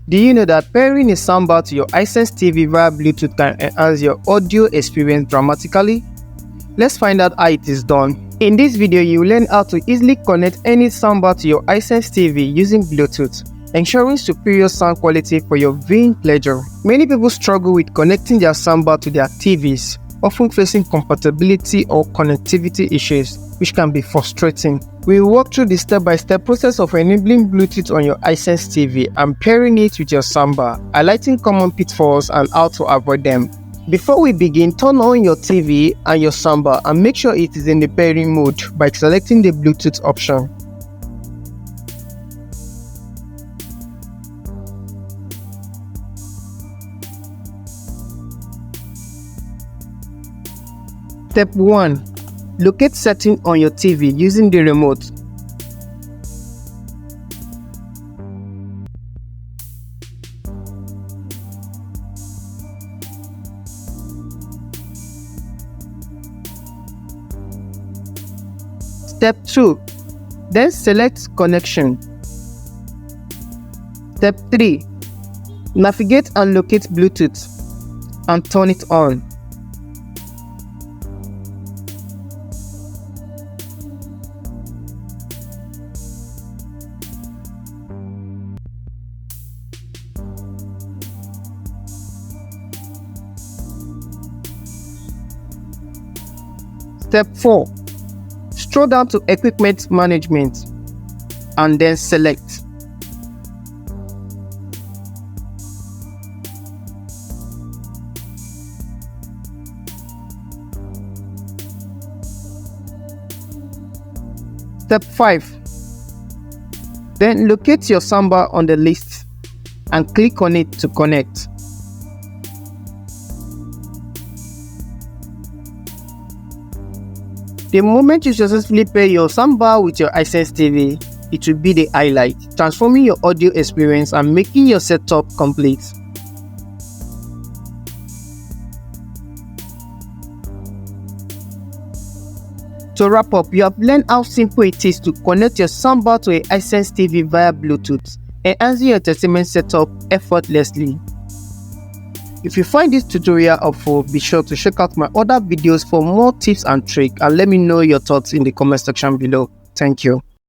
Do you know that pairing a soundbar to your Hisense TV via Bluetooth can enhance your audio experience dramatically? Let's find out how it is done. In this video, you will learn how to easily connect any soundbar to your Hisense TV using Bluetooth, ensuring superior sound quality for your viewing pleasure. Many people struggle with connecting their soundbar to their TVs, often facing compatibility or connectivity issues, which can be frustrating. We will walk through the step-by-step process of enabling Bluetooth on your Hisense TV and pairing it with your soundbar, highlighting common pitfalls and how to avoid them. Before we begin, turn on your TV and your soundbar and make sure it is in the pairing mode by selecting the Bluetooth option. Step 1. Locate setting on your TV using the remote. Step 2. Then select connection. Step 3. Navigate and locate Bluetooth and turn it on. Step 4. Scroll down to Equipment Management and then select. Step 5. Then locate your soundbar on the list and click on it to connect. The moment you successfully pair your soundbar with your Hisense TV, it will be the highlight, transforming your audio experience and making your setup complete. To wrap up, you have learned how simple it is to connect your soundbar to a Hisense TV via Bluetooth, enhancing your entertainment setup effortlessly. If you find this tutorial helpful, be sure to check out my other videos for more tips and tricks, and let me know your thoughts in the comment section below. Thank you.